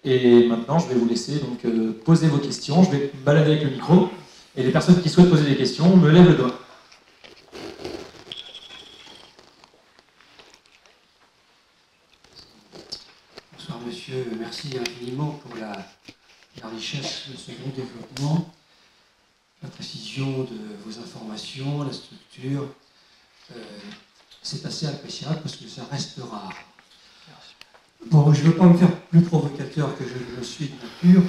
Et maintenant, je vais vous laisser donc, poser vos questions. Je vais me balader avec le micro. Et les personnes qui souhaitent poser des questions me lèvent le doigt. Bonsoir monsieur, merci infiniment pour la richesse de ce bon développement, la précision de vos informations, la structure. C'est assez appréciable parce que ça reste rare. Bon, je ne veux pas me faire plus provocateur que je le suis de nature.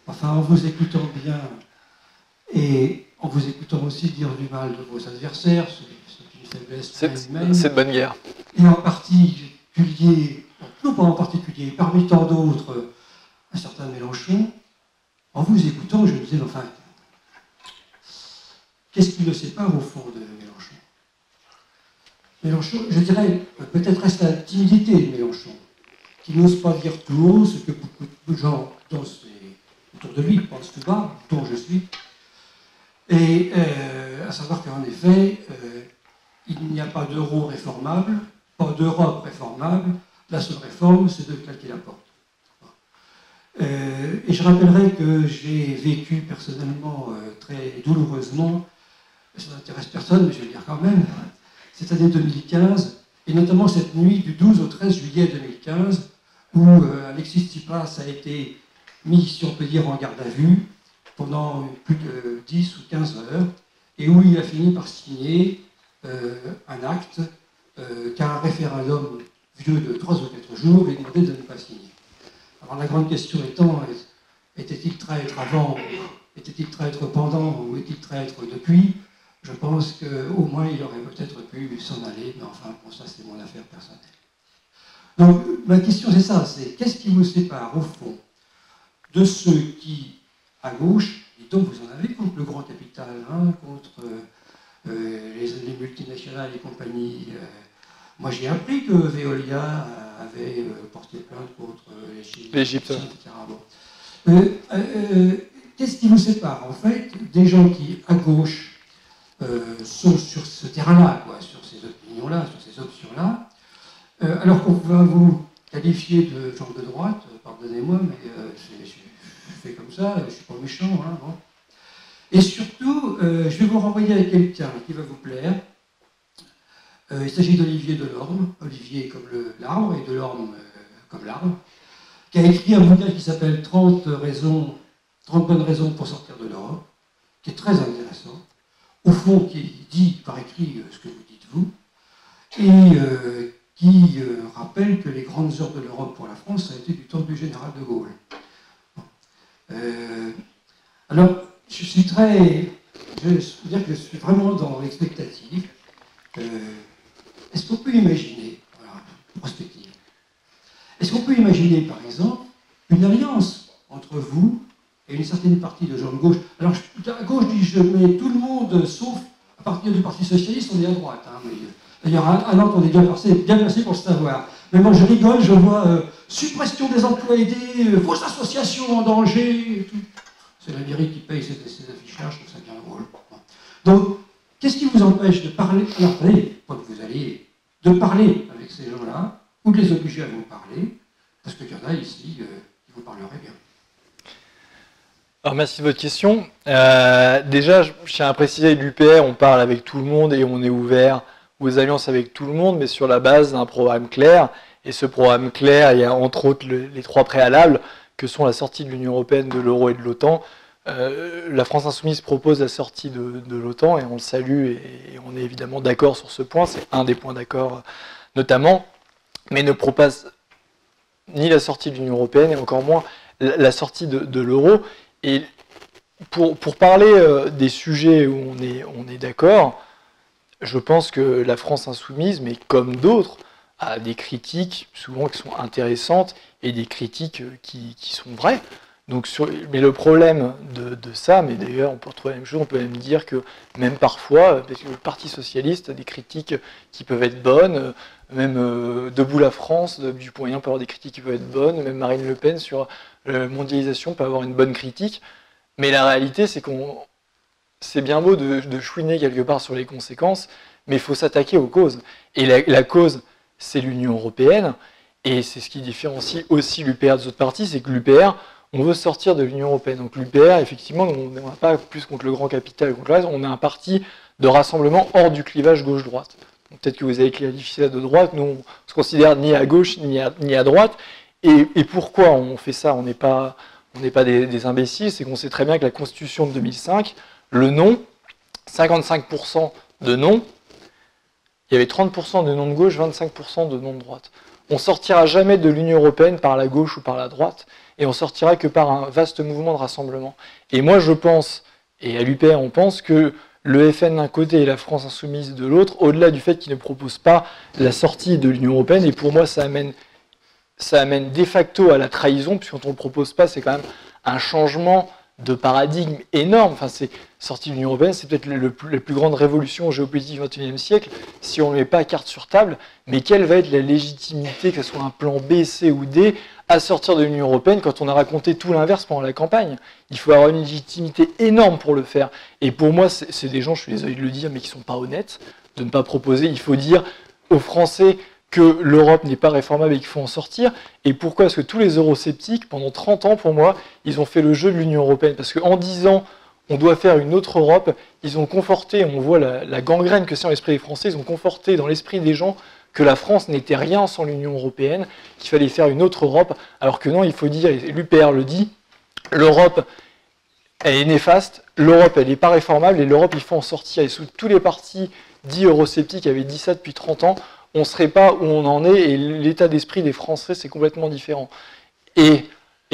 Enfin, en vous écoutant bien et en vous écoutant aussi dire du mal de vos adversaires, c'est une faiblesse humaine. C'est de bonne guerre. Et en particulier, non pas en particulier, parmi tant d'autres, un certain Mélenchon, en vous écoutant, je me disais, enfin, qu'est-ce qui le sépare au fond de Mélenchon? Mélenchon, je dirais, peut-être reste la timidité de Mélenchon, qui n'ose pas dire tout haut ce que beaucoup de gens autour de lui pensent tout bas, dont je suis. Et à savoir qu'en effet, il n'y a pas d'euro réformable, pas d'Europe réformable. La seule réforme, c'est de claquer la porte. Et je rappellerai que j'ai vécu personnellement très douloureusement, ça n'intéresse personne, mais je vais le dire quand même, cette année 2015, et notamment cette nuit du 12 au 13 juillet 2015, où Alexis Tsipras a été mis, si on peut dire, en garde à vue pendant plus de 10 ou 15 heures, et où il a fini par signer un acte qu'un référendum vieux de 3 ou 4 jours lui demandait de ne pas signer. Alors la grande question étant, était-il traître avant, était-il traître pendant, ou est-il traître depuis? Je pense qu'au moins il aurait peut-être pu s'en aller, mais enfin, bon, ça c'est mon affaire personnelle. Donc ma question c'est ça, c'est qu'est-ce qui vous sépare au fond de ceux qui, à gauche, et donc vous en avez contre le grand capital, hein, contre les multinationales et compagnies. Moi j'ai appris que Veolia avait porté plainte contre l'Égypte, etc. Bon. Qu'est-ce qui vous sépare en fait des gens qui, à gauche, sont sur ce terrain-là, sur ces opinions-là, sur ces options-là, alors qu'on va vous qualifier de gens de droite, pardonnez-moi, mais je fais comme ça, je ne suis pas méchant. Hein, bon. Et surtout, je vais vous renvoyer à quelqu'un qui va vous plaire. Il s'agit d'Olivier Delorme, Olivier comme l'arbre et Delorme comme l'arbre, qui a écrit un bouquin qui s'appelle 30 bonnes raisons pour sortir de l'Europe, qui est très intéressant, au fond qui dit par écrit ce que vous dites vous, et qui rappelle que les grandes heures de l'Europe pour la France, ça a été du temps du général de Gaulle. Alors, je suis vraiment dans l'expectative. Est-ce qu'on peut imaginer, voilà, prospective, est-ce qu'on peut imaginer, par exemple, une alliance entre vous et une certaine partie de gens de gauche? Alors, à gauche, je mets tout le monde, sauf à partir du Parti Socialiste, on est à droite. Hein, d'ailleurs, à Nantes, on est bien placé pour le savoir. Mais moi, je rigole, je vois suppression des emplois aidés, vos associations en danger, et tout. C'est la mairie qui paye ces affichages, je trouve ça bien drôle. Donc, qu'est-ce qui vous empêche de parler, alors attendez, pas que vous allez, de parler avec ces gens-là, ou de les obliger à vous parler, parce qu'il y en a ici qui vous parleraient bien. Alors merci de votre question. Déjà, je tiens à préciser, l'UPR, on parle avec tout le monde et on est ouvert aux alliances avec tout le monde, mais sur la base d'un programme clair. Et ce programme clair, il y a entre autres les 3 préalables, que sont la sortie de l'Union européenne, de l'euro et de l'OTAN. La France Insoumise propose la sortie de l'OTAN et on le salue et on est évidemment d'accord sur ce point, c'est un des points d'accord notamment, mais ne propose ni la sortie de l'Union européenne et encore moins la sortie de l'euro. Et pour parler des sujets où on est d'accord, je pense que la France Insoumise, mais comme d'autres, a des critiques souvent qui sont intéressantes et des critiques qui sont vraies. Donc mais le problème de ça, mais d'ailleurs on peut retrouver la même chose, on peut même dire que même parfois, parce que le Parti Socialiste a des critiques qui peuvent être bonnes, même Debout la France, de Dupont-Aignan peut avoir des critiques qui peuvent être bonnes, même Marine Le Pen sur la mondialisation peut avoir une bonne critique, mais la réalité c'est c'est bien beau de chouiner quelque part sur les conséquences, mais il faut s'attaquer aux causes. Et la cause, c'est l'Union européenne. Et c'est ce qui différencie aussi l'UPR des autres partis, c'est que l'UPR, on veut sortir de l'Union européenne. Donc l'UPR, effectivement, on n'a pas plus contre le grand capital, contre le reste, on est un parti de rassemblement hors du clivage gauche-droite. Peut-être que vous avez qualifié ça de droite, nous on se considère ni à gauche ni à droite. Et pourquoi on fait ça? On n'est pas des imbéciles, c'est qu'on sait très bien que la Constitution de 2005, le non, 55% de non, il y avait 30% de non de gauche, 25% de non de droite. On ne sortira jamais de l'Union européenne par la gauche ou par la droite, et on sortira que par un vaste mouvement de rassemblement. Et moi je pense, et à l'UPR on pense que le FN d'un côté et la France insoumise de l'autre, au-delà du fait qu'ils ne proposent pas la sortie de l'Union européenne, et pour moi ça amène de facto à la trahison, puisque quand on ne le propose pas, c'est quand même un changement de paradigme énorme. Enfin, c'est sorti de l'Union européenne, c'est peut-être la plus grande révolution géopolitique du XXIe siècle, si on ne met pas carte sur table. Mais quelle va être la légitimité, que ce soit un plan B, C ou D, à sortir de l'Union européenne quand on a raconté tout l'inverse pendant la campagne? Il faut avoir une légitimité énorme pour le faire. Et pour moi, c'est des gens, je suis désolé de le dire, mais qui ne sont pas honnêtes, de ne pas proposer. Il faut dire aux Français que l'Europe n'est pas réformable et qu'il faut en sortir. Et pourquoi? Parce que tous les eurosceptiques, pendant 30 ans, pour moi, ils ont fait le jeu de l'Union européenne. Parce qu'en disant on doit faire une autre Europe, ils ont conforté, on voit la gangrène que c'est dans l'esprit des Français, ils ont conforté dans l'esprit des gens que la France n'était rien sans l'Union européenne, qu'il fallait faire une autre Europe, alors que non, il faut dire, et l'UPR le dit, l'Europe, elle est néfaste, l'Europe, elle n'est pas réformable, et l'Europe, il faut en sortir. Et sous tous les partis dits eurosceptiques avaient dit ça depuis 30 ans, on ne serait pas où on en est, et l'état d'esprit des Français, c'est complètement différent. Et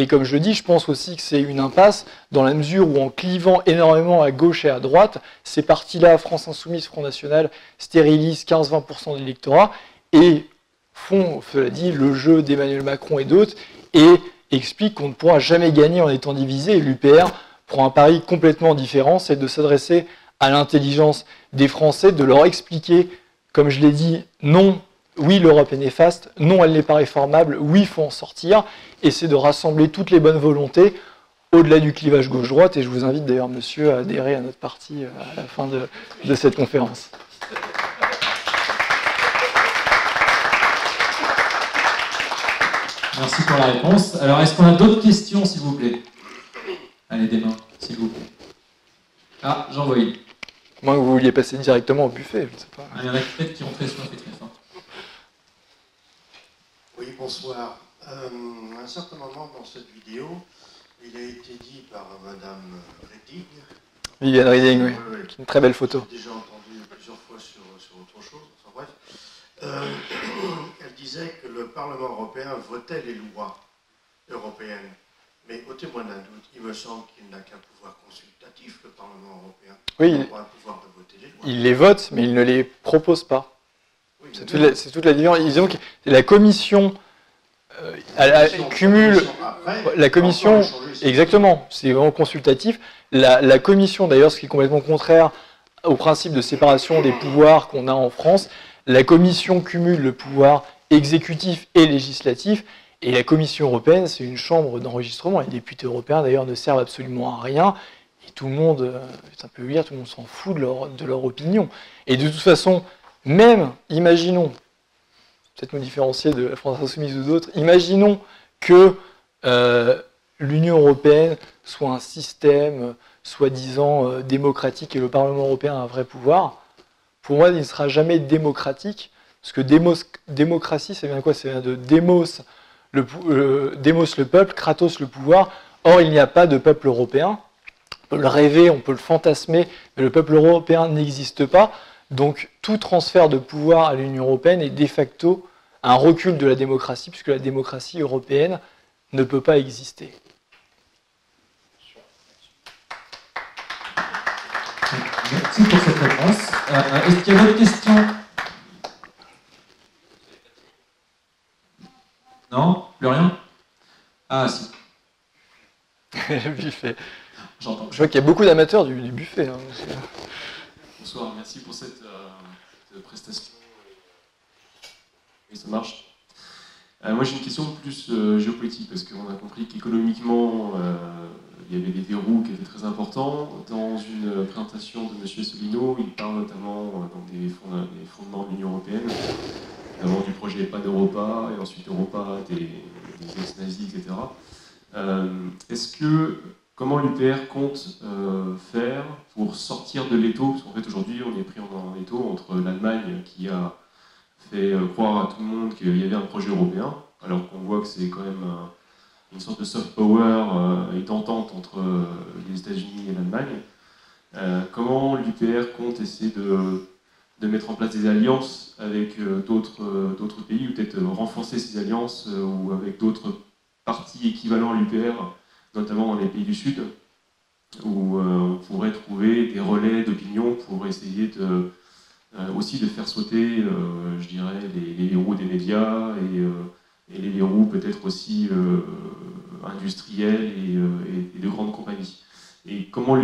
comme je le dis, je pense aussi que c'est une impasse, dans la mesure où en clivant énormément à gauche et à droite, ces partis-là, France Insoumise, Front National, stérilisent 15-20% de l'électorat, et font, cela dit, le jeu d'Emmanuel Macron et d'autres, et expliquent qu'on ne pourra jamais gagner en étant divisé, et l'UPR prend un pari complètement différent, c'est de s'adresser à l'intelligence des Français, de leur expliquer, comme je l'ai dit, non, oui, l'Europe est néfaste, non, elle n'est pas réformable, oui, il faut en sortir, et c'est de rassembler toutes les bonnes volontés au-delà du clivage gauche-droite, et je vous invite d'ailleurs, monsieur, à adhérer à notre parti à la fin de cette conférence. Merci pour la réponse. Alors, est-ce qu'on a d'autres questions, s'il vous plaît? Allez, des mains, s'il vous plaît. Ah, Jean-Boï. Moi, que vous vouliez passer directement au buffet, je ne sais pas. Il y en a peut-être qui ont très soif et très faim. Oui, bonsoir. À un certain moment dans cette vidéo, il a été dit par Madame Reding. Viviane Reding, oui. Une très belle photo. J'ai déjà entendu plusieurs fois sur autre chose. Enfin bref. Elle disait que le Parlement européen votait les lois européennes. Mais au témoin d'un doute, il me semble qu'il n'a qu'un pouvoir consultatif, le Parlement européen. Oui, il n'a pas un pouvoir de voter les lois. Il les vote, mais il ne les propose pas. Oui, c'est toute la différence. Disons que la commission cumule... La commission, exactement, c'est vraiment consultatif. La commission, d'ailleurs, ce qui est complètement contraire au principe de séparation des pouvoirs qu'on a en France, la commission cumule le pouvoir exécutif et législatif, et la Commission européenne, c'est une chambre d'enregistrement. Les députés européens, d'ailleurs, ne servent absolument à rien, et tout le monde, c'est un peu vulgaire, tout le monde s'en fout de leur opinion. Et de toute façon, même, imaginons, peut-être nous différencier de la France Insoumise ou d'autres, imaginons que l'Union européenne soit un système soi-disant démocratique et le Parlement européen a un vrai pouvoir. Pour moi, il ne sera jamais démocratique, parce que démocratie, ça vient de quoi? Ça vient de démos, démos le peuple, kratos le pouvoir. Or, il n'y a pas de peuple européen. On peut le rêver, on peut le fantasmer, mais le peuple européen n'existe pas. Donc, tout transfert de pouvoir à l'Union européenne est de facto un recul de la démocratie, puisque la démocratie européenne ne peut pas exister. Merci pour cette réponse. Est-ce qu'il y a d'autres questions? Non? Plus rien? Ah, si. Le buffet. J'entends. Je vois qu'il y a beaucoup d'amateurs du buffet. Hein. Bonsoir, merci pour cette prestation. Oui, ça marche. Moi, j'ai une question plus géopolitique, parce qu'on a compris qu'économiquement, il y avait des verrous qui étaient très importants. Dans une présentation de M. Asselineau, il parle notamment des fondements de l'Union européenne, notamment du projet Pan-Europa, et ensuite Europa des ex-nazis, etc. Comment l'UPR compte faire pour sortir de l'étau? Parce qu'en fait, aujourd'hui, on est pris en étau entre l'Allemagne qui a fait croire à tout le monde qu'il y avait un projet européen, alors qu'on voit que c'est quand même une sorte de soft power et d'entente entre les États-Unis et l'Allemagne. Comment l'UPR compte essayer de mettre en place des alliances avec d'autres pays, ou peut-être renforcer ces alliances ou avec d'autres partis équivalents à l'UPR, notamment dans les pays du Sud, où on pourrait trouver des relais d'opinion pour essayer aussi de faire sauter, je dirais, les verrous des médias et les verrous peut-être aussi industriels et de grandes compagnies. Et comment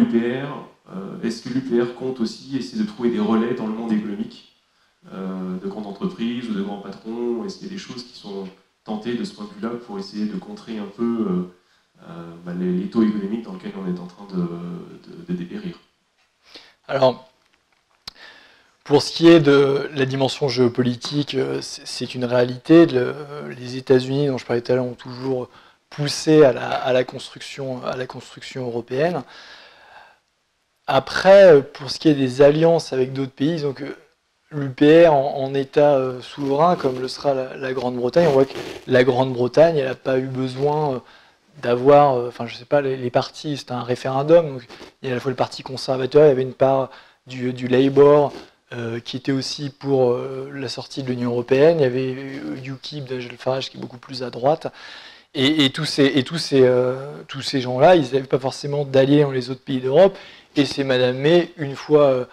est-ce que l'UPR compte aussi essayer de trouver des relais dans le monde économique, de grandes entreprises ou de grands patrons? Est-ce qu'il y a des choses qui sont tentées de ce point de vue-là pour essayer de contrer un peu l'étau économique dans lequel on est en train de dépérir? Alors, pour ce qui est de la dimension géopolitique, c'est une réalité. Les États-Unis, dont je parlais tout à l'heure, ont toujours poussé à la construction européenne. Après, pour ce qui est des alliances avec d'autres pays, donc l'UPR en État souverain, comme le sera la Grande-Bretagne, on voit que la Grande-Bretagne, elle n'a pas eu besoin d'avoir, je sais pas, les partis, c'était un référendum, donc il y a à la fois le parti conservateur, il y avait une part du Labour qui était aussi pour la sortie de l'Union européenne, il y avait UKIP de Nigel Farage qui est beaucoup plus à droite, et tous ces gens-là, ils n'avaient pas forcément d'alliés dans les autres pays d'Europe, et c'est Madame May, une fois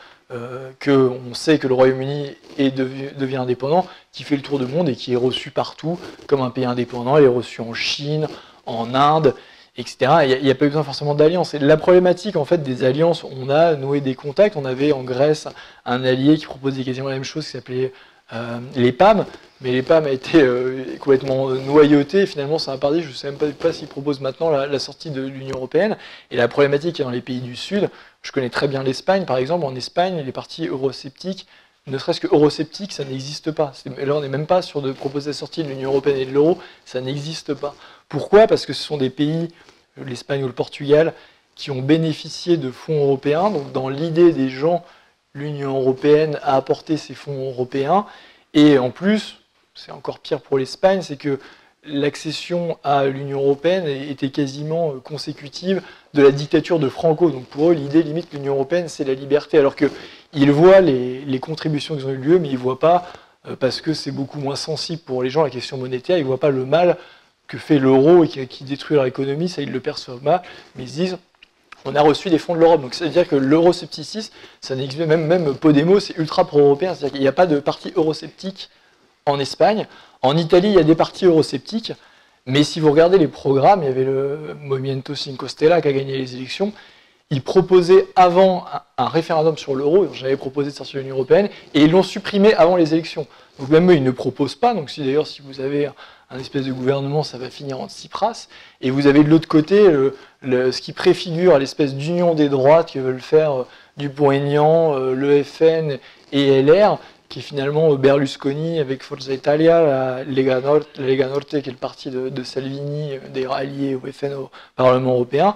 qu'on sait que le Royaume-Uni devient indépendant, qui fait le tour du monde et qui est reçu partout comme un pays indépendant. Elle est reçue en Chine, en Inde, etc. Il n'y a pas eu besoin forcément d'alliances. Et la problématique en fait des alliances, on a noué des contacts. On avait en Grèce un allié qui proposait quasiment la même chose, qui s'appelait les PAM, mais les PAM a été complètement noyauté. Finalement, ça n'a pas dit. Je ne sais même pas s'ils proposent maintenant la sortie de l'Union européenne. Et la problématique est dans les pays du Sud. Je connais très bien l'Espagne, par exemple. En Espagne, les partis eurosceptiques, ne serait-ce que eurosceptiques, ça n'existe pas. Là, on n'est même pas sur de proposer la sortie de l'Union européenne et de l'euro. Ça n'existe pas. Pourquoi? Parce que ce sont des pays, l'Espagne ou le Portugal, qui ont bénéficié de fonds européens. Donc, dans l'idée des gens, l'Union européenne a apporté ces fonds européens. Et en plus, c'est encore pire pour l'Espagne, c'est que l'accession à l'Union européenne était quasiment consécutive de la dictature de Franco. Donc pour eux, l'idée limite que l'Union européenne, c'est la liberté. Alors qu'ils voient les contributions qui ont eu lieu, mais ils ne voient pas, parce que c'est beaucoup moins sensible pour les gens, la question monétaire, ils ne voient pas le mal que fait l'euro et qui détruit leur économie, ça ils le perçoivent mal, mais ils se disent, on a reçu des fonds de l'Europe. Donc c'est-à-dire que l'euroscepticisme, ça n'existe même Podemos, c'est ultra pro-européen. C'est-à-dire qu'il n'y a pas de parti eurosceptique en Espagne. En Italie, il y a des partis eurosceptiques, mais si vous regardez les programmes, il y avait le Movimento Cinque Stelle qui a gagné les élections. Ils proposaient avant un référendum sur l'euro, j'avais proposé de sortir de l'Union européenne, et ils l'ont supprimé avant les élections. Donc même eux, ils ne proposent pas. Donc si vous avez un espèce de gouvernement, ça va finir en Tsipras. Et vous avez de l'autre côté ce qui préfigure l'espèce d'union des droites que veulent faire Dupont-Aignan, le FN et LR, qui est finalement Berlusconi avec Forza Italia, la Lega Norte, qui est le parti de Salvini, d'ailleurs allié au FN au Parlement européen.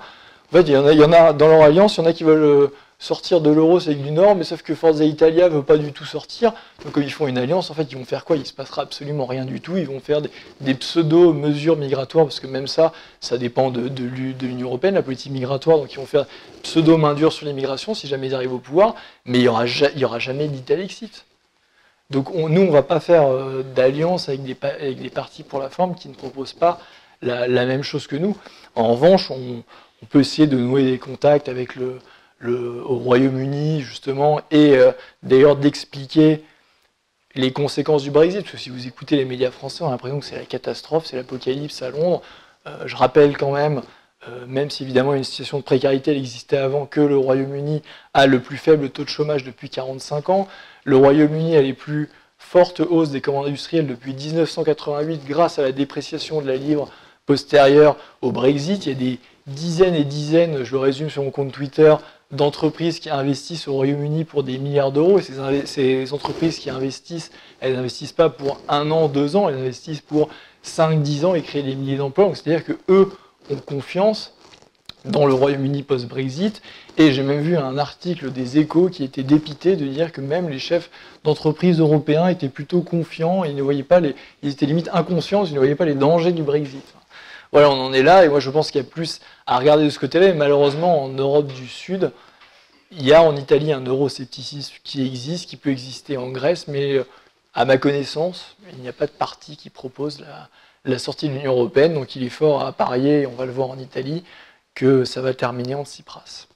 En fait, il y en a dans leur alliance, il y en a qui veulent sortir de l'euro, c'est du Nord, mais sauf que Forza Italia ne veut pas du tout sortir. Donc comme ils font une alliance, en fait, ils vont faire quoi? Il ne se passera absolument rien du tout. Ils vont faire des pseudo-mesures migratoires, parce que même ça dépend de l'Union européenne, la politique migratoire. Donc ils vont faire pseudo-main dure sur l'immigration, si jamais ils arrivent au pouvoir, mais il n'y aura jamais d'Italexit. Donc nous, on ne va pas faire d'alliance avec des partis pour la forme qui ne proposent pas la même chose que nous. En revanche, on peut essayer de nouer des contacts avec au Royaume-Uni, justement, et d'ailleurs d'expliquer les conséquences du Brexit, parce que si vous écoutez les médias français, on a l'impression que c'est la catastrophe, c'est l'apocalypse à Londres. Je rappelle quand même si évidemment une situation de précarité elle existait avant, que le Royaume-Uni a le plus faible taux de chômage depuis 45 ans. Le Royaume-Uni a les plus fortes hausses des commandes industrielles depuis 1988 grâce à la dépréciation de la livre postérieure au Brexit. Il y a des dizaines et dizaines, je le résume sur mon compte Twitter, d'entreprises qui investissent au Royaume-Uni pour des milliards d'euros. Et ces entreprises qui investissent, elles n'investissent pas pour 1 an, 2 ans, elles investissent pour 5, 10 ans et créer des milliers d'emplois. Donc c'est-à-dire qu'eux ont confiance dans le Royaume-Uni post-Brexit. Et j'ai même vu un article des Échos qui était dépité de dire que même les chefs d'entreprise européens étaient plutôt confiants, et ils ne voyaient pas ils étaient limite inconscients, ils ne voyaient pas les dangers du Brexit. Voilà, on en est là, et moi je pense qu'il y a plus à regarder de ce côté-là. Et malheureusement, en Europe du Sud, il y a en Italie un euroscepticisme qui existe, qui peut exister en Grèce, mais à ma connaissance, il n'y a pas de parti qui propose la sortie de l'Union européenne, donc il est fort à parier, et on va le voir en Italie, que ça va terminer en Tsipras.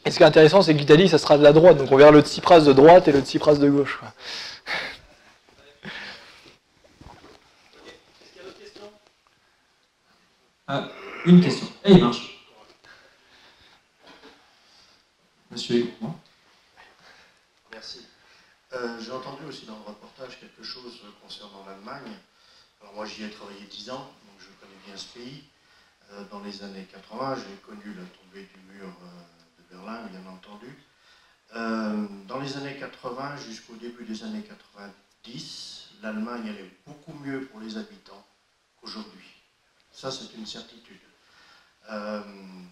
Et ce qui est intéressant, c'est que l'Italie, ça sera de la droite. Donc on verra le Tsipras de droite et le Tsipras de gauche. Quoi. Est-ce qu'il y a d'autres questions? Une question. Et il marche. Monsieur Aigouin. Merci. J'ai entendu aussi dans le reportage quelque chose concernant l'Allemagne. Alors moi j'y ai travaillé 10 ans, donc je connais bien ce pays. Dans les années 80, j'ai connu la tombée du mur de Berlin, bien entendu. Dans les années 80 jusqu'au début des années 90, l'Allemagne allait beaucoup mieux pour les habitants qu'aujourd'hui. Ça, c'est une certitude.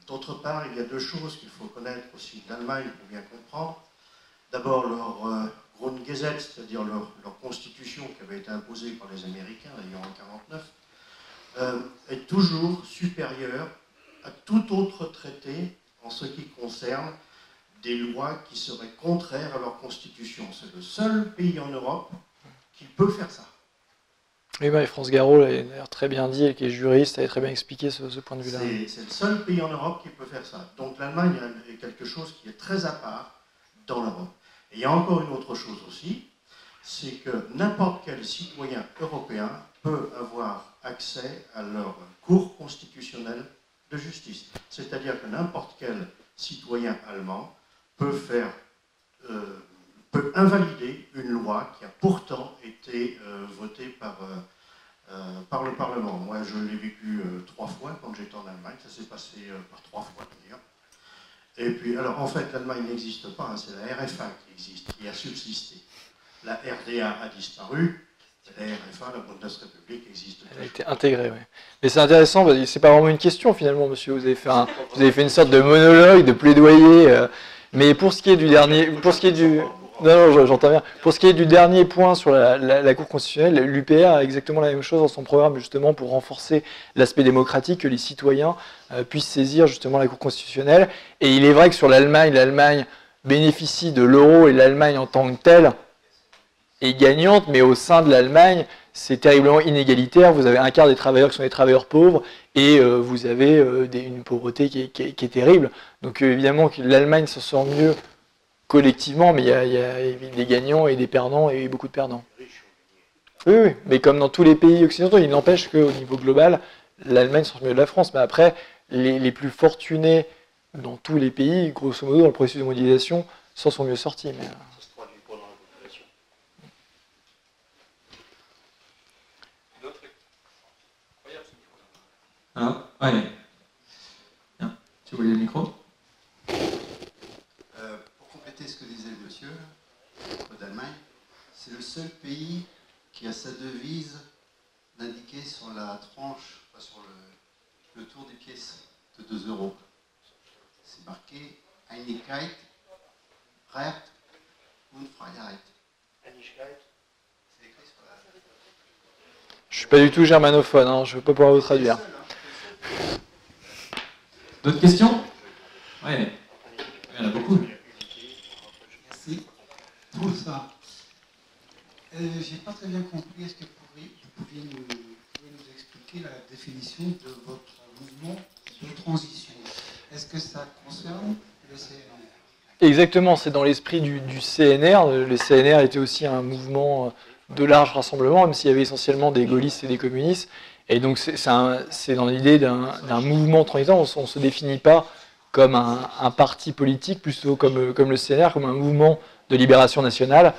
D'autre part, il y a deux choses qu'il faut connaître aussi de l'Allemagne pour bien comprendre. D'abord, leur Grundgesetz, c'est-à-dire leur constitution qui avait été imposée par les Américains, d'ailleurs en 1949, est toujours supérieure à tout autre traité en ce qui concerne des lois qui seraient contraires à leur constitution. C'est le seul pays en Europe qui peut faire ça. Oui, bah, France Garot l'a d'ailleurs très bien dit, et qui est juriste, avait très bien expliqué ce point de vue-là. C'est le seul pays en Europe qui peut faire ça. Donc l'Allemagne est quelque chose qui est très à part dans l'Europe. Et il y a encore une autre chose aussi, c'est que n'importe quel citoyen européen peut avoir accès à leur cour constitutionnelle de justice. C'est-à-dire que n'importe quel citoyen allemand peut invalider une loi qui a pourtant été votée par le Parlement. Moi, je l'ai vécu 3 fois quand j'étais en Allemagne. Ça s'est passé par 3 fois d'ailleurs. Et puis, alors en fait, l'Allemagne n'existe pas. Hein, c'est la RFA qui existe, qui a subsisté. La RDA a disparu. La RFA, la Bundesrepublik, existe toujours. Elle a été intégrée, oui. Mais c'est intéressant, parce que c'est pas vraiment une question finalement, monsieur. Vous avez fait une sorte de monologue, de plaidoyer. Mais pour ce qui est du dernier, non, j'entends bien. Pour ce qui est du dernier point sur la Cour constitutionnelle, l'UPR a exactement la même chose dans son programme, justement, pour renforcer l'aspect démocratique, que les citoyens puissent saisir justement la Cour constitutionnelle. Et il est vrai que sur l'Allemagne bénéficie de l'euro, et l'Allemagne en tant que telle est gagnante, mais au sein de l'Allemagne, c'est terriblement inégalitaire. Vous avez un quart des travailleurs qui sont des travailleurs pauvres, et vous avez une pauvreté qui est terrible. Donc évidemment que l'Allemagne s'en sort mieux collectivement, mais il y a des gagnants et des perdants, et beaucoup de perdants. Oui, mais comme dans tous les pays occidentaux, il n'empêche qu'au niveau global, l'Allemagne sort mieux de la France. Mais après, les plus fortunés dans tous les pays, grosso modo, dans le processus de mondialisation, s'en sont mieux sortis. Mais... Ah, allez. Bien. Tu voulais le micro? Pour compléter ce que disait le monsieur d'Allemagne, c'est le seul pays qui a sa devise indiquée sur la tranche, enfin sur le tour des pièces de 2 euros. C'est marqué Einigkeit, Recht und Freiheit. C'est écrit sur la... Je suis pas du tout germanophone, hein, je ne vais pas pouvoir vous traduire. D'autres questions? Oui, il y en a beaucoup. Merci pour ça. J'ai pas très bien compris. Est-ce que vous pouviez nous expliquer la définition de votre mouvement de transition? Est-ce que ça concerne le CNR? Exactement, c'est dans l'esprit du CNR. Le CNR était aussi un mouvement de large rassemblement, même s'il y avait essentiellement des gaullistes et des communistes. Et donc c'est dans l'idée d'un mouvement transitant. On ne se définit pas comme un parti politique, plutôt comme le CNR, comme un mouvement de libération nationale.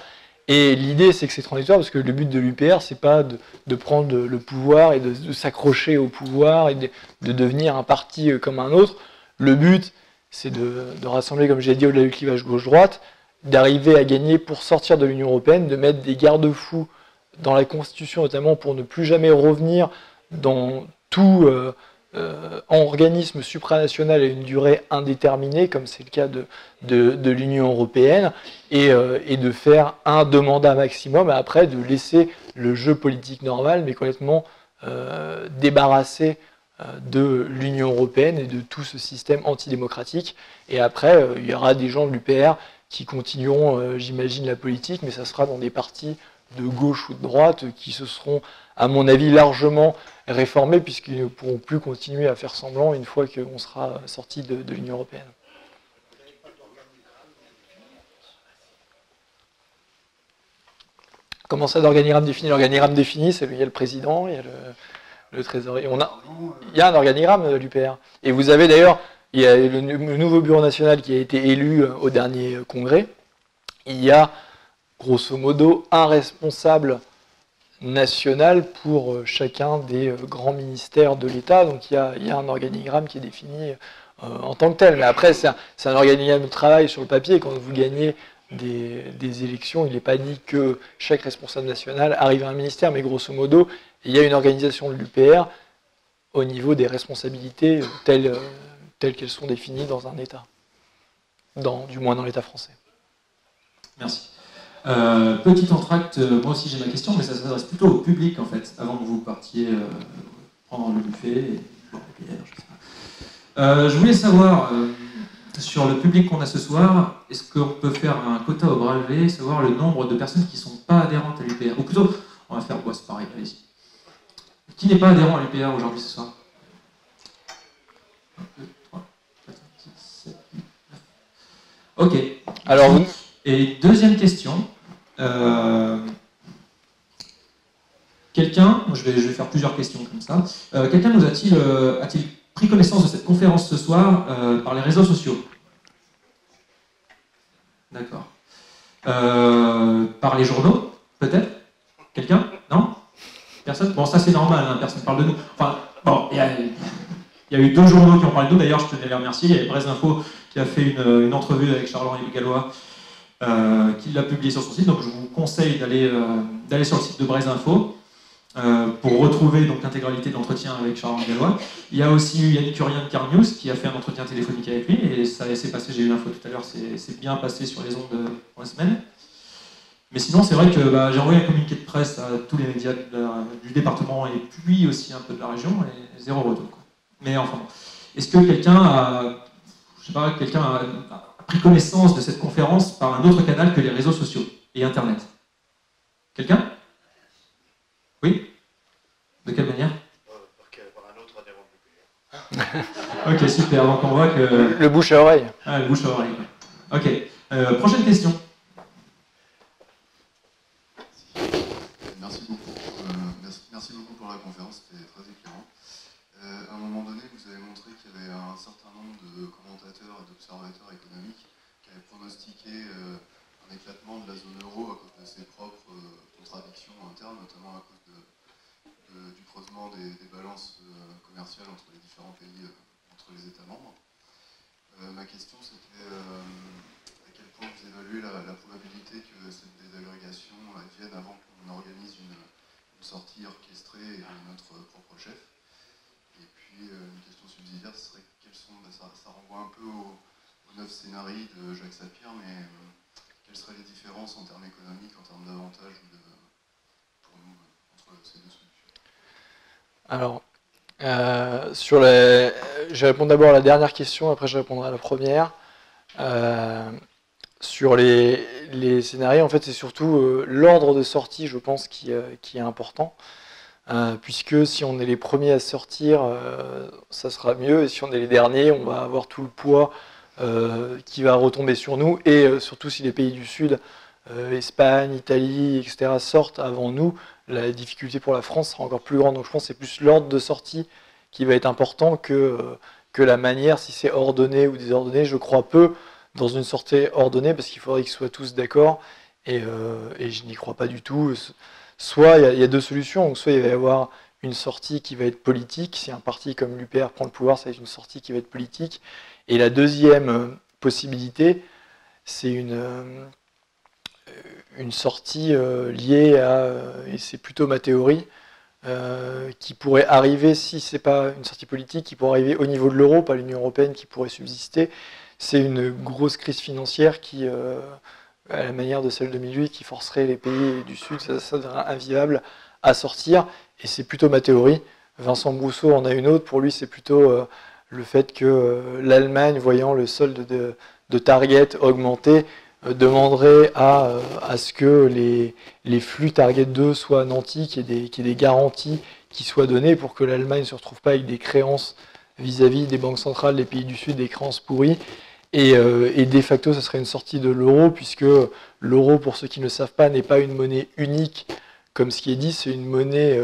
Et l'idée, c'est que c'est transitoire, parce que le but de l'UPR, c'est pas de prendre le pouvoir et de s'accrocher au pouvoir et de devenir un parti comme un autre. Le but, c'est de rassembler, comme j'ai dit, au-delà du clivage gauche-droite, d'arriver à gagner pour sortir de l'Union européenne, de mettre des garde-fous dans la Constitution, notamment pour ne plus jamais revenir dans tout organisme supranational à une durée indéterminée, comme c'est le cas de l'Union européenne, et de faire 2 mandats maximum, et après de laisser le jeu politique normal, mais complètement débarrassé de l'Union européenne et de tout ce système antidémocratique. Et après, il y aura des gens de l'UPR qui continueront, j'imagine, la politique, mais ça sera dans des partis de gauche ou de droite qui se seront, à mon avis, largement réformés, puisqu'ils ne pourront plus continuer à faire semblant une fois qu'on sera sorti de l'Union européenne. Comment ça, d'organigramme défini? L'organigramme défini, c'est il y a le président, il y a le trésorier. Il y a un organigramme de l'UPR. Et vous avez d'ailleurs, il y a le nouveau bureau national qui a été élu au dernier congrès. Il y a, grosso modo, un responsable national pour chacun des grands ministères de l'État. Donc il y a un organigramme qui est défini en tant que tel. Mais après, c'est un organigramme de travail sur le papier. Quand vous gagnez des élections, il n'est pas dit que chaque responsable national arrive à un ministère, mais grosso modo, il y a une organisation de l'UPR au niveau des responsabilités telles qu'elles sont définies dans un État, du moins dans l'État français. Merci. Petit entracte, moi aussi j'ai ma question, mais ça s'adresse plutôt au public en fait, avant que vous partiez prendre le buffet et boire des bières, je sais pas. Je voulais savoir, sur le public qu'on a ce soir, est-ce qu'on peut faire un quota au bras levé, savoir le nombre de personnes qui ne sont pas adhérentes à l'UPR? Ou plutôt, on va faire, c'est pareil, allez-y. Qui n'est pas adhérent à l'UPR aujourd'hui ce soir? 1, 2, 3, 4, 5, 6, 7, 8, 9. Ok. Alors, et deuxième question. Quelqu'un, je vais faire plusieurs questions comme ça. Quelqu'un nous a-t-il pris connaissance de cette conférence ce soir par les réseaux sociaux? D'accord. Par les journaux, peut-être? Quelqu'un? Non? Personne? Bon, ça c'est normal, hein, personne ne parle de nous. Enfin, bon, il y a eu 2 journaux qui ont parlé de nous, d'ailleurs je tenais à les remercier. Il y avait Brest Info qui a fait une entrevue avec Charles-Henri Gallois, qui l'a publié sur son site, donc je vous conseille d'aller sur le site de Brest Info pour retrouver l'intégralité de l'entretien avec Charles-Henri Gallois. Il y a aussi eu Yannick Curien de CarNews qui a fait un entretien téléphonique avec lui, et ça s'est passé, j'ai eu l'info tout à l'heure, c'est bien passé sur les ondes pour la semaine. Mais sinon, c'est vrai que j'ai envoyé un communiqué de presse à tous les médias du département et puis aussi un peu de la région, et 0 retour. Quoi. Mais enfin, est-ce que quelqu'un a pris connaissance de cette conférence par un autre canal que les réseaux sociaux et Internet? Quelqu'un? Oui? De quelle manière? Par un autre adhérent du Ok, super, donc on voit que... Le bouche à oreille. Ah, le bouche à oreille. Ok, prochaine question. Merci beaucoup pour la conférence, c'était très éclairant. À un moment donné, vous avez montré qu'il y avait un certain nombre de commentateurs et d'observateurs économiques qui avaient pronostiqué un éclatement de la zone euro à cause de ses propres contradictions internes, notamment à cause du creusement des balances commerciales entre les différents pays, entre les États membres. Ma question, c'était à quel point vous évaluez la probabilité que cette désagrégation advienne avant qu'on organise une sortie orchestrée de notre propre chef. Et puis, une question subsidiaire, ce serait ça renvoie un peu aux 9 scénarios de Jacques Sapir, mais quelles seraient les différences en termes économiques, en termes d'avantages pour nous entre ces deux solutions? Alors, je vais répondre d'abord à la dernière question, après je répondrai à la première. Sur les scénarios, en fait, c'est surtout l'ordre de sortie, je pense, qui est important. Puisque si on est les premiers à sortir, ça sera mieux. Et si on est les derniers, on va avoir tout le poids qui va retomber sur nous. Et surtout si les pays du Sud, Espagne, Italie, etc., sortent avant nous, la difficulté pour la France sera encore plus grande. Donc je pense que c'est plus l'ordre de sortie qui va être important que la manière, si c'est ordonné ou désordonné. Je crois peu dans une sortie ordonnée, parce qu'il faudrait qu'ils soient tous d'accord. et je n'y crois pas du tout. Soit il y a deux solutions, donc soit il va y avoir une sortie qui va être politique, si un parti comme l'UPR prend le pouvoir, ça va être une sortie qui va être politique, et la deuxième possibilité, c'est une sortie liée à, et c'est plutôt ma théorie, qui pourrait arriver, si c'est pas une sortie politique, qui pourrait arriver au niveau de l'euro, pas l'Union européenne qui pourrait subsister, c'est une grosse crise financière qui, à la manière de celle de 2008, qui forcerait les pays du Sud, ça deviendra invivable à sortir, et c'est plutôt ma théorie. Vincent Brousseau en a une autre, pour lui c'est plutôt le fait que l'Allemagne, voyant le solde de Target augmenter, demanderait à ce que les flux Target 2 soient nantis, qu'il y ait des garanties qui soient données pour que l'Allemagne ne se retrouve pas avec des créances vis-à-vis des banques centrales des pays du Sud, des créances pourries. Et de facto, ça serait une sortie de l'euro, puisque l'euro, pour ceux qui ne le savent pas, n'est pas une monnaie unique, comme ce qui est dit, c'est une monnaie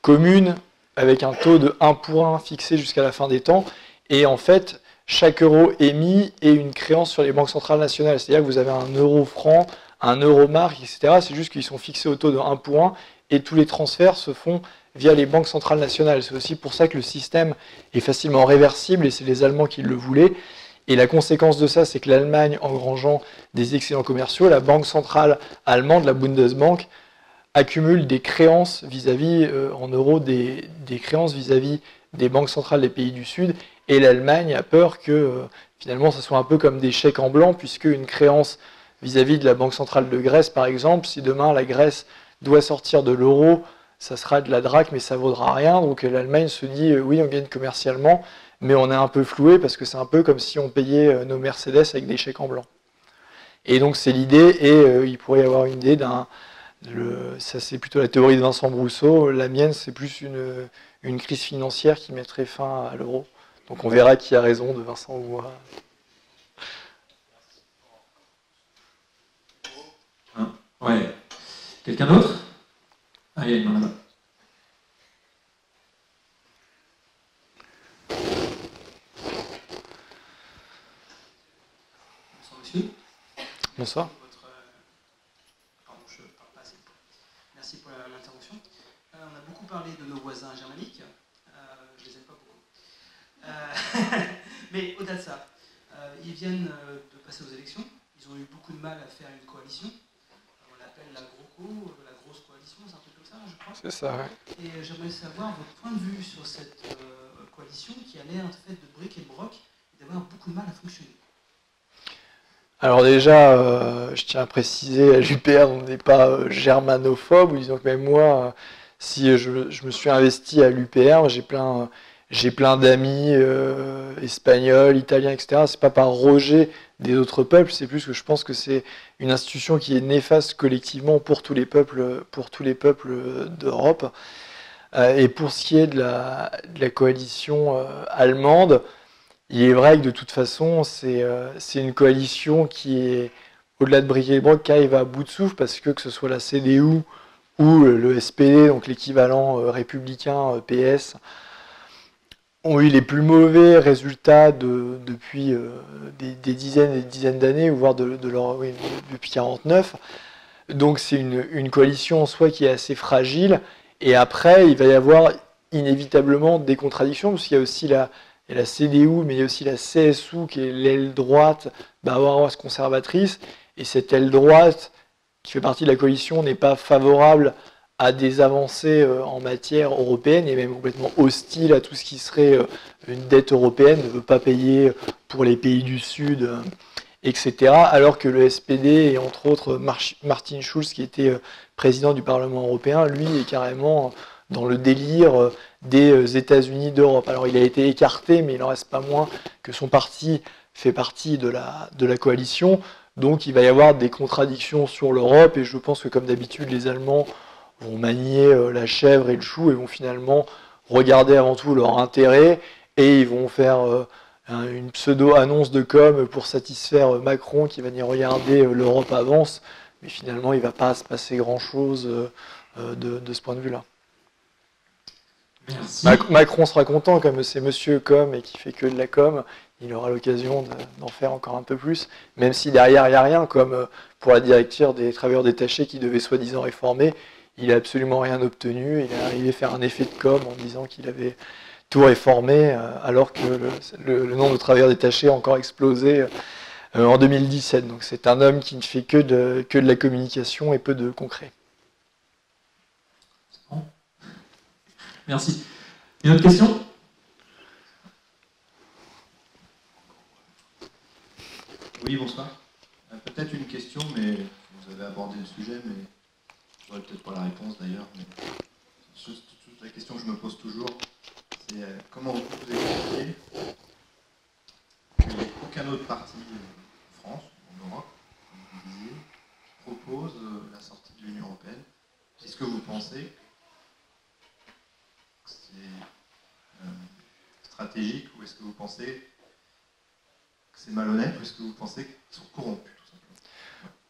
commune, avec un taux de 1 pour 1 fixé jusqu'à la fin des temps. Et en fait, chaque euro émis est une créance sur les banques centrales nationales. C'est-à-dire que vous avez un euro franc, un euro marque, etc. C'est juste qu'ils sont fixés au taux de 1 pour 1, et tous les transferts se font via les banques centrales nationales. C'est aussi pour ça que le système est facilement réversible, et c'est les Allemands qui le voulaient. Et la conséquence de ça, c'est que l'Allemagne, engrangeant des excédents commerciaux, la banque centrale allemande, la Bundesbank, accumule des créances vis-à-vis, en euros, des créances vis-à-vis des banques centrales des pays du Sud. Et l'Allemagne a peur que, finalement, ça soit un peu comme des chèques en blanc, puisque une créance vis-à-vis de la Banque centrale de Grèce, par exemple, si demain la Grèce doit sortir de l'euro, ça sera de la drachme, mais ça ne vaudra rien. Donc l'Allemagne se dit, oui, on gagne commercialement, mais on est un peu floué parce que c'est un peu comme si on payait nos Mercedes avec des chèques en blanc. Et donc c'est l'idée, et il pourrait y avoir une idée ça c'est plutôt la théorie de Vincent Brousseau, la mienne c'est plus une crise financière qui mettrait fin à l'euro. Donc on verra qui a raison, de Vincent ou moi. Ouais. Quelqu'un d'autre? Ah, il y a une main là-bas. Bonsoir. Merci pour l'intervention. On a beaucoup parlé de nos voisins germaniques. Je les aime pas beaucoup. Mais au-delà de ça, ils viennent de passer aux élections. Ils ont eu beaucoup de mal à faire une coalition. On l'appelle la GroKo, la grosse coalition, c'est un truc comme ça, je crois. C'est ça, ouais. Et j'aimerais savoir votre point de vue sur cette coalition qui a l'air en fait de bric et de broc et d'avoir beaucoup de mal à fonctionner. Alors déjà, je tiens à préciser, à l'UPR, on n'est pas germanophobe, ou disons que même moi, si je me suis investi à l'UPR, j'ai plein d'amis espagnols, italiens, etc. C'est pas par rejet des autres peuples, c'est plus que je pense que c'est une institution qui est néfaste collectivement pour tous les peuples d'Europe. Et pour ce qui est de la coalition allemande, il est vrai que de toute façon, c'est une coalition qui est, au-delà de briquet et broc, qui arrive à bout de souffle, parce que ce soit la CDU ou le SPD, donc l'équivalent républicain PS, ont eu les plus mauvais résultats depuis des dizaines et des dizaines d'années, voire depuis 1949. Donc c'est une coalition en soi qui est assez fragile. Et après, il va y avoir inévitablement des contradictions, parce qu'il y a aussi la CDU, mais il y a aussi la CSU, qui est l'aile droite bavaroise conservatrice. Et cette aile droite, qui fait partie de la coalition, n'est pas favorable à des avancées en matière européenne, et même complètement hostile à tout ce qui serait une dette européenne, ne veut pas payer pour les pays du Sud, etc. Alors que le SPD, et entre autres Martin Schulz, qui était président du Parlement européen, lui est carrément dans le délire des États-Unis d'Europe. Alors il a été écarté, mais il n'en reste pas moins que son parti fait partie de la coalition. Donc il va y avoir des contradictions sur l'Europe, et je pense que comme d'habitude, les Allemands vont manier la chèvre et le chou et vont finalement regarder avant tout leur intérêt, et ils vont faire une pseudo-annonce de com pour satisfaire Macron qui va dire regardez, l'Europe avance, mais finalement il ne va pas se passer grand-chose de ce point de vue-là. Merci. Macron sera content, comme c'est monsieur com et qui fait que de la com, il aura l'occasion d'en faire encore un peu plus, même si derrière il n'y a rien, comme pour la directive des travailleurs détachés qui devait soi-disant réformer, il n'a absolument rien obtenu, il est arrivé à faire un effet de com en disant qu'il avait tout réformé, alors que le nombre de travailleurs détachés a encore explosé en 2017. Donc c'est un homme qui ne fait que de la communication et peu de concret. Bon. Merci. Une autre question ? Oui, bonsoir. Peut-être une question, mais vous avez abordé le sujet, mais je n'aurai peut-être pas la réponse d'ailleurs. Mais la question que je me pose toujours, c'est comment vous pouvez expliquer qu'il n'y ait aucun autre parti en France, en Europe, comme vous disiez, propose la sortie de l'Union européenne. Est-ce que vous pensez que c'est stratégique, ou est-ce que vous pensez que c'est malhonnête, ou est-ce que vous pensez qu'ils sont corrompus, tout simplement?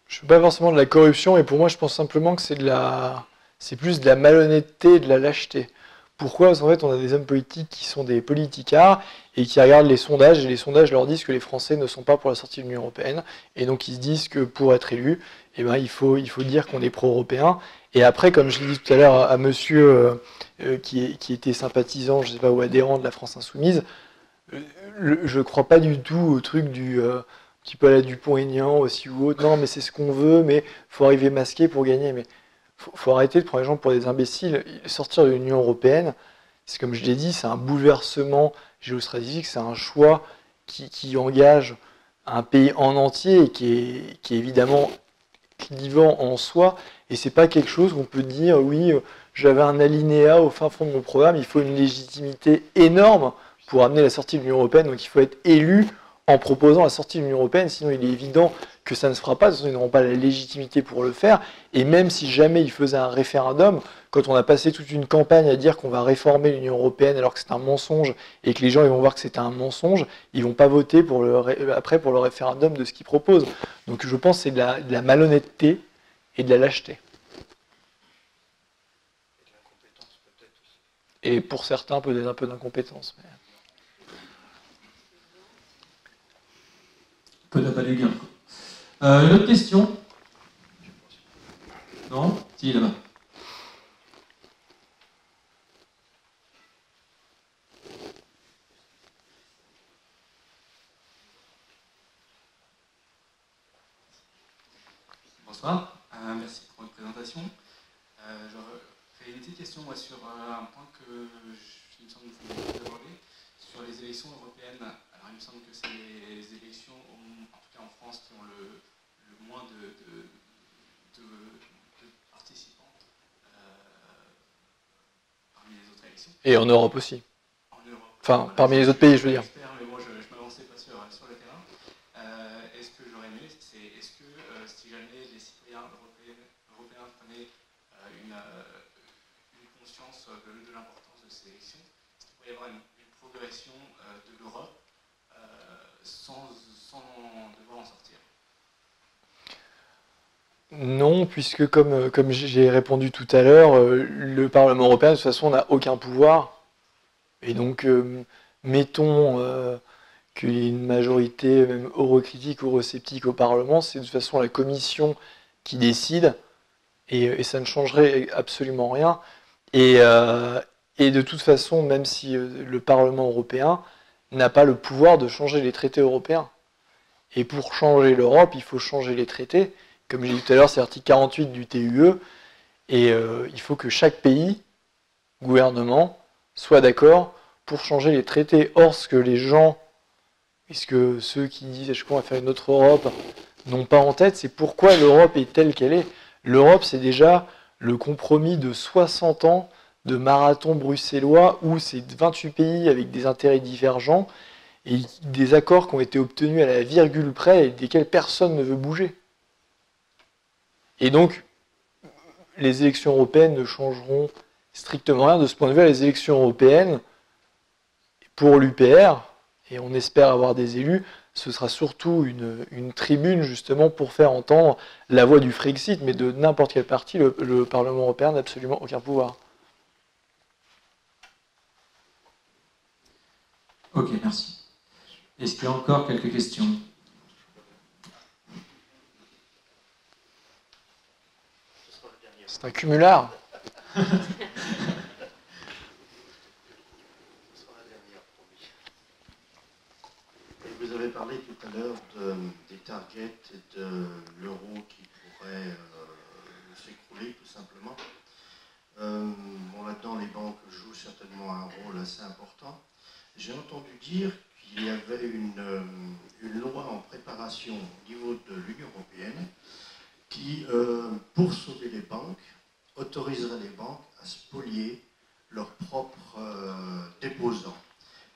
Je ne fais pas forcément de la corruption, et pour moi je pense simplement que c'est plus de la malhonnêteté et de la lâcheté. Pourquoi? Parce qu'en fait, on a des hommes politiques qui sont des politicards et qui regardent les sondages, et les sondages leur disent que les Français ne sont pas pour la sortie de l'Union européenne, et donc ils se disent que pour être élus, eh ben, il faut dire qu'on est pro-européen. Et après, comme je l'ai dit tout à l'heure à monsieur qui était sympathisant, je ne sais pas, ou adhérent de la France Insoumise, je ne crois pas du tout au truc du petit peu à la Dupont-Aignan aussi ou autre. Non, mais c'est ce qu'on veut, mais il faut arriver masqué pour gagner. Mais faut arrêter de prendre les gens pour des imbéciles. Sortir de l'Union européenne, c'est comme je l'ai dit, c'est un bouleversement géostratégique, c'est un choix qui engage un pays en entier et qui est évidemment clivant en soi. Et c'est pas quelque chose qu'on peut dire, oui, j'avais un alinéa au fin fond de mon programme, il faut une légitimité énorme pour amener la sortie de l'Union européenne. Donc il faut être élu en proposant la sortie de l'Union européenne, sinon il est évident que ça ne se fera pas, de toute façon ils n'auront pas la légitimité pour le faire, et même si jamais ils faisaient un référendum, quand on a passé toute une campagne à dire qu'on va réformer l'Union européenne alors que c'est un mensonge, et que les gens ils vont voir que c'est un mensonge, ils vont pas voter après pour le référendum de ce qu'ils proposent. Donc je pense que c'est de la malhonnêteté et de la lâcheté. Et pour certains, peut-être un peu d'incompétence. Mais... Peu d'appel gain. Une autre question? Non? Si, là-bas. Bonsoir, merci pour votre présentation. J'aurais une petite question moi, sur un point que il me semble que vous avez abordé, sur les élections européennes. Alors il me semble que c'est les élections, en tout cas en France, qui ont le moins de participants parmi les autres élections. Et en Europe aussi. En Europe. Enfin, voilà, parmi les autres pays, je veux dire. Mais moi, je ne m'avançais pas sur le terrain. Est-ce que j'aurais aimé, est-ce que si jamais les citoyens européens prenaient une conscience de l'importance de ces élections, est-ce qu'il pourrait y avoir une progression de l'Europe sans devoir en sortir? Non, puisque comme j'ai répondu tout à l'heure, le Parlement européen, de toute façon, n'a aucun pouvoir. Et donc, mettons qu'il y ait une majorité, même eurocritique, eurosceptique au Parlement, c'est de toute façon la Commission qui décide, et ça ne changerait absolument rien. Et de toute façon, même si le Parlement européen n'a pas le pouvoir de changer les traités européens. Et pour changer l'Europe, il faut changer les traités. Comme j'ai dit tout à l'heure, c'est l'article 48 du TUE, et il faut que chaque pays, gouvernement, soit d'accord pour changer les traités. Or, ce que les gens, puisque ceux qui disent « on va faire une autre Europe », n'ont pas en tête, c'est pourquoi l'Europe est telle qu'elle est. L'Europe, c'est déjà le compromis de 60 ans de marathon bruxellois où c'est 28 pays avec des intérêts divergents et des accords qui ont été obtenus à la virgule près et desquels personne ne veut bouger. Et donc, les élections européennes ne changeront strictement rien. De ce point de vue, les élections européennes, pour l'UPR, et on espère avoir des élus, ce sera surtout une tribune justement pour faire entendre la voix du Frexit, mais de n'importe quel parti, le Parlement européen n'a absolument aucun pouvoir. Ok, merci. Est-ce qu'il y a encore quelques questions? C'est un cumulard. Vous avez parlé tout à l'heure des targets et de l'euro qui pourrait s'écrouler tout simplement. Bon, là-dedans, les banques jouent certainement un rôle assez important. J'ai entendu dire qu'il y avait une loi en préparation au niveau de l'Union européenne qui, pour sauver les banques, autoriserait les banques à spolier leurs propres déposants.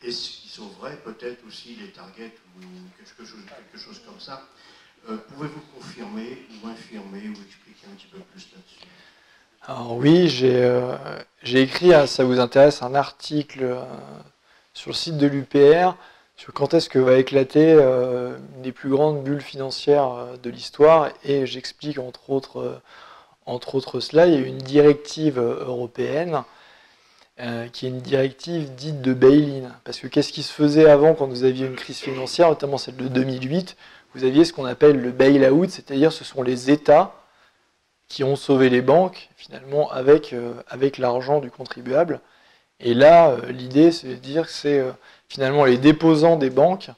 Et ce qui sauverait peut-être aussi les targets ou quelque chose comme ça. Pouvez-vous confirmer ou infirmer ou expliquer un petit peu plus là-dessus? Alors oui, j'ai écrit, ça vous intéresse, un article sur le site de l'UPR sur quand est-ce que va éclater une des plus grandes bulles financières de l'histoire, et j'explique entre autres cela. Il y a une directive européenne qui est une directive dite de bail-in. Parce que qu'est-ce qui se faisait avant quand vous aviez une crise financière, notamment celle de 2008? Vous aviez ce qu'on appelle le bail-out, c'est-à-dire ce sont les États qui ont sauvé les banques, finalement, avec l'argent du contribuable. Et là, l'idée, c'est de dire que c'est finalement les déposants des banques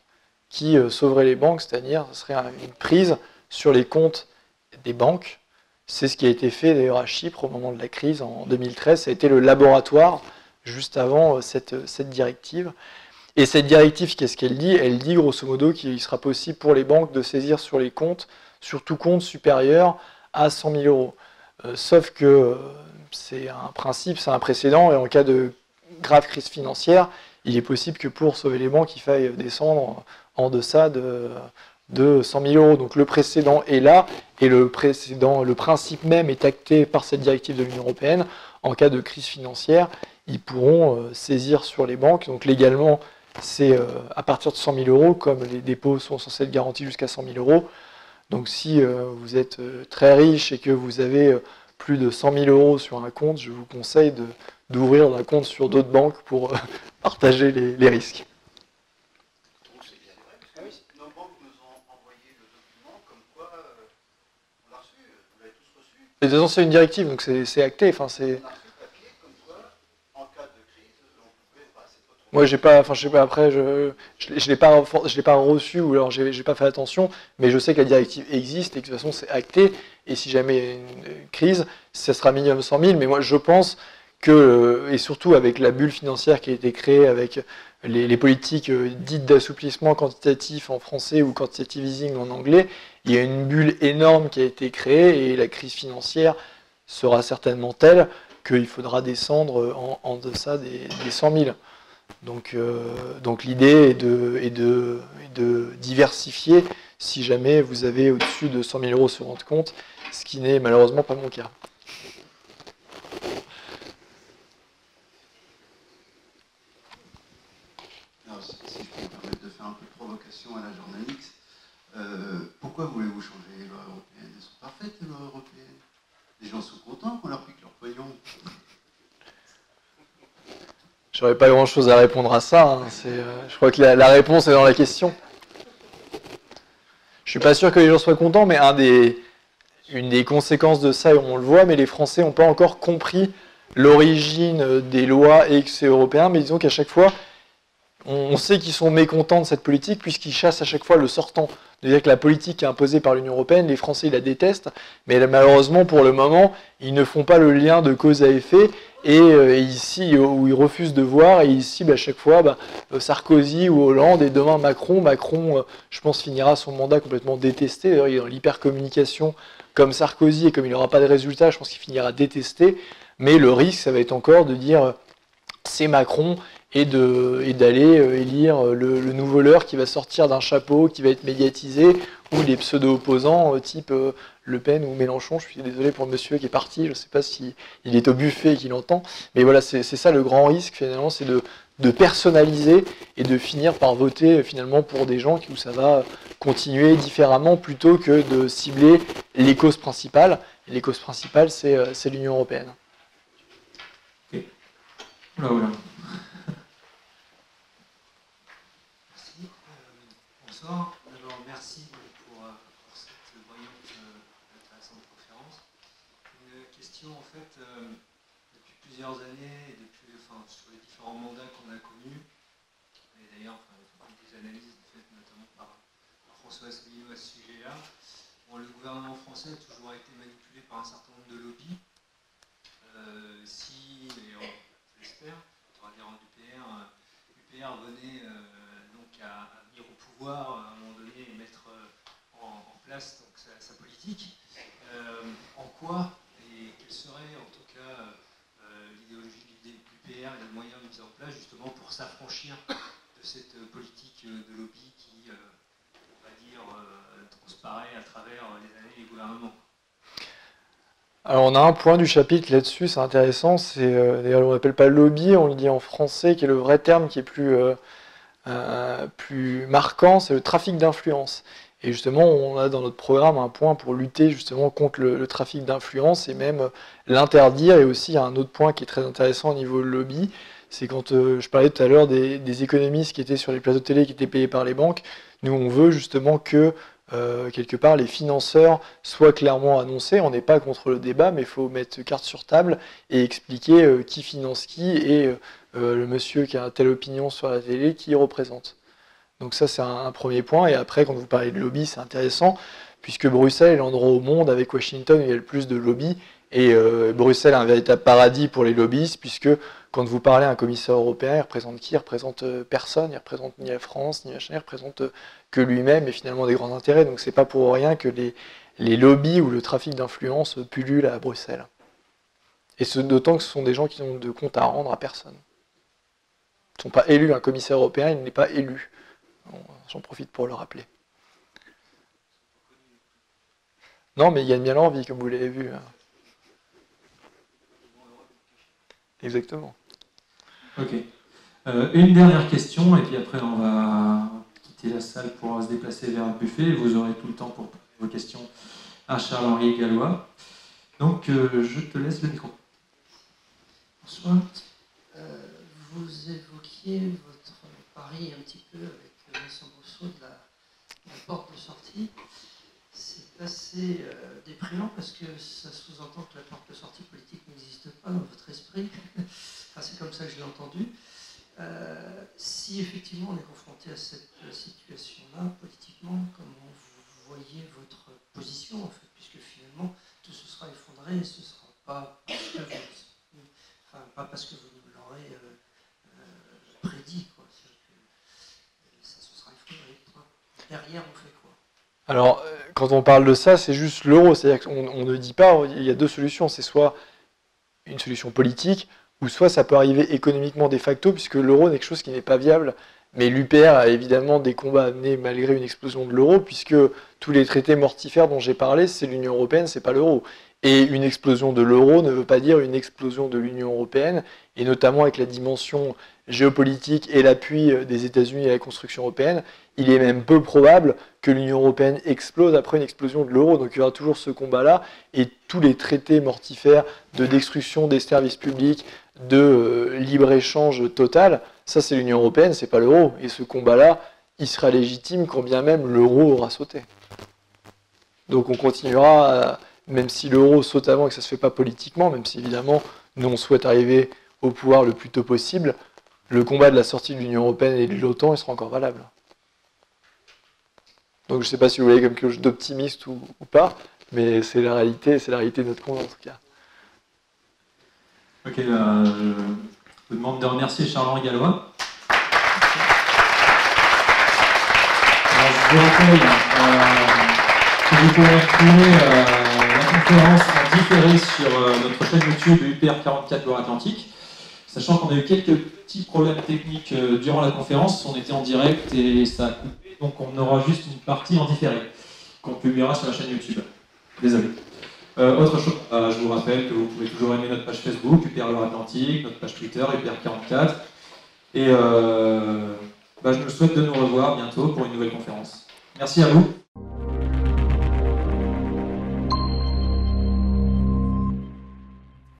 qui sauveraient les banques, c'est-à-dire ce serait une prise sur les comptes des banques. C'est ce qui a été fait d'ailleurs à Chypre au moment de la crise en 2013. Ça a été le laboratoire juste avant cette directive. Et cette directive, qu'est-ce qu'elle dit? Elle dit grosso modo qu'il sera possible pour les banques de saisir sur les comptes, sur tout compte supérieur à 100 000 euros. Sauf que c'est un principe, c'est un précédent, et en cas de grave crise financière, il est possible que pour sauver les banques, il faille descendre en deçà de 100 000 euros. Donc le précédent est là, et le principe même est acté par cette directive de l'Union européenne. En cas de crise financière, ils pourront saisir sur les banques. Donc légalement, c'est à partir de 100 000 euros, comme les dépôts sont censés être garantis jusqu'à 100 000 euros. Donc si vous êtes très riche et que vous avez plus de 100 000 euros sur un compte, je vous conseille d'ouvrir un compte sur d'autres banques pour partager les risques. Nos banques nous ont envoyé le document comme quoi on l'a reçu, vous l'avez tous reçu. Et de toute façon, c'est une directive, donc c'est acté. Enfin, c'est... On a reçu le papier comme quoi, en cas de crise, on pouvait passer votre... Moi, j'ai pas, enfin, je sais pas, après, je l'ai pas reçu, ou alors j'ai pas fait attention, mais je sais que la directive existe et que de toute façon, c'est acté. Et si jamais il y a une crise, ça sera minimum 100 000. Mais moi, je pense que, et surtout avec la bulle financière qui a été créée, avec les politiques dites d'assouplissement quantitatif en français ou quantitative easing en anglais, il y a une bulle énorme qui a été créée, et la crise financière sera certainement telle qu'il faudra descendre en deçà des 100 000. Donc l'idée est de diversifier si jamais vous avez au-dessus de 100 000 euros sur votre compte, ce qui n'est malheureusement pas mon cas. Alors, si je peux me permettre de faire un peu de provocation à la journaliste, pourquoi voulez-vous changer les lois européennes? Elles sont parfaites, les lois européennes. Les gens sont contents qu'on leur pique leur pognon. J'aurais pas grand-chose à répondre à ça. Hein. Je crois que la réponse est dans la question. Je suis pas sûr que les gens soient contents, mais une des conséquences de ça, et on le voit, mais les Français n'ont pas encore compris l'origine des lois et que c'est européen, mais disons qu'à chaque fois, on sait qu'ils sont mécontents de cette politique puisqu'ils chassent à chaque fois le sortant. C'est-à-dire que la politique est imposée par l'Union européenne, les Français la détestent, mais malheureusement pour le moment, ils ne font pas le lien de cause à effet, et ici, où ils refusent de voir, et ils ciblent à chaque fois Sarkozy ou Hollande, et demain Macron. Macron, je pense, finira son mandat complètement détesté. D'ailleurs, il est dans l'hypercommunication comme Sarkozy, et comme il n'aura pas de résultats, je pense qu'il finira détesté. Mais le risque, ça va être encore de dire c'est Macron, et d'aller élire le nouveau leurre qui va sortir d'un chapeau, qui va être médiatisé, ou les pseudo-opposants type Le Pen ou Mélenchon. Je suis désolé pour le monsieur qui est parti, je ne sais pas s'il est au buffet et qu'il entend, mais voilà, c'est ça le grand risque finalement, c'est de personnaliser et de finir par voter finalement pour des gens où ça va continuer différemment plutôt que de cibler les causes principales. Et les causes principales, c'est l'Union européenne. Ok. Oula. Bonsoir. D'abord, merci pour cette brillante, intéressante conférence. Une question, en fait, depuis plusieurs années, sur les différents mandats qu'on a connus, et d'ailleurs, des analyses faites notamment par François Asselineau à ce sujet-là, bon, le gouvernement français a toujours été manipulé par un certain nombre de lobbies. Si, et on l'espère, on va dire en UPR venait donc à venir au pouvoir à un moment donné et mettre en place donc, sa politique, en quoi et quelle serait en tout cas l'idéologie de l'UPR et les moyens mis en place justement pour s'affranchir de cette politique de lobby qui, on va dire, transparaît à travers les années des gouvernements. Alors on a un point du chapitre là-dessus, c'est intéressant, c'est d'ailleurs on l'appelle pas lobby, on le dit en français, qui est le vrai terme qui est plus marquant, c'est le trafic d'influence. Et justement, on a dans notre programme un point pour lutter justement contre le trafic d'influence et même l'interdire. Et aussi, il y a un autre point qui est très intéressant au niveau lobby, c'est quand je parlais tout à l'heure des économistes qui étaient sur les plateaux télé, qui étaient payés par les banques. Nous, on veut justement que quelque part les financeurs soient clairement annoncés. On n'est pas contre le débat, mais il faut mettre carte sur table et expliquer qui finance qui et le monsieur qui a telle opinion sur la télé, qui il représente. Donc ça, c'est un premier point. Et après, quand vous parlez de lobby, c'est intéressant, puisque Bruxelles est l'endroit au monde, avec Washington, où il y a le plus de lobby. Et Bruxelles est un véritable paradis pour les lobbyistes, puisque quand vous parlez à un commissaire européen, il représente qui? Il représente personne, il ne représente ni la France, ni machin, il représente que lui-même et finalement des grands intérêts. Donc c'est pas pour rien que les lobbies ou le trafic d'influence pullulent à Bruxelles. Et d'autant que ce sont des gens qui n'ont de compte à rendre à personne. Ils ne sont pas élus. Un commissaire européen, il n'est pas élu. J'en profite pour le rappeler. Non, mais il gagne bien l'envie, comme vous l'avez vu. Exactement. Ok. Une dernière question, et puis après on va quitter la salle pour se déplacer vers le buffet. Vous aurez tout le temps pour poser vos questions à Charles-Henri Gallois. Donc je te laisse le micro. Bonsoir. Vous évoquiez votre pari un petit peu avec Vincent Rousseau de la porte de sortie. C'est assez déprimant parce que ça sous-entend que la porte de sortie politique n'existe pas dans votre esprit. Enfin, c'est comme ça que je l'ai entendu. Si effectivement on est confronté à cette situation-là, politiquement, comment vous voyez votre position en fait, puisque finalement tout se sera effondré et ce ne sera pas parce que vous, enfin, pas parce que vous l'aurez prédit, quoi. Ça se sera effondré. Derrière, on fait quoi? Alors, quand on parle de ça, c'est juste l'euro. C'est-à-dire qu'on ne dit pas, il y a deux solutions. C'est soit une solution politique, ou soit ça peut arriver économiquement de facto, puisque l'euro n'est quelque chose qui n'est pas viable. Mais l'UPR a évidemment des combats à mener malgré une explosion de l'euro, puisque tous les traités mortifères dont j'ai parlé, c'est l'Union européenne, c'est pas l'euro. Et une explosion de l'euro ne veut pas dire une explosion de l'Union européenne, et notamment avec la dimension géopolitique et l'appui des États-Unis à la construction européenne, il est même peu probable que l'Union européenne explose après une explosion de l'euro. Donc il y aura toujours ce combat-là, et tous les traités mortifères de destruction des services publics, de libre-échange total, ça c'est l'Union européenne, c'est pas l'euro. Et ce combat-là, il sera légitime quand bien même l'euro aura sauté. Donc on continuera, même si l'euro saute avant et que ça ne se fait pas politiquement, même si évidemment nous on souhaite arriver au pouvoir le plus tôt possible, le combat de la sortie de l'Union européenne et de l'OTAN, il sera encore valable. Donc je ne sais pas si vous voyez comme quelque chose d'optimiste ou pas, mais c'est la réalité de notre combat en tout cas. Ok, je vous demande de remercier Charles-Henri Gallois. Alors, je vous rappelle que vous pouvez retrouver la conférence en différé sur notre chaîne YouTube UPR 44 Loire-Atlantique, sachant qu'on a eu quelques petits problèmes techniques durant la conférence. On était en direct et ça a coupé, donc on aura juste une partie en différé qu'on publiera sur la chaîne YouTube. Désolé. Autre chose, je vous rappelle que vous pouvez toujours aimer notre page Facebook, UPR Loire-Atlantique, notre page Twitter, UPR44. Et je me souhaite de nous revoir bientôt pour une nouvelle conférence. Merci à vous.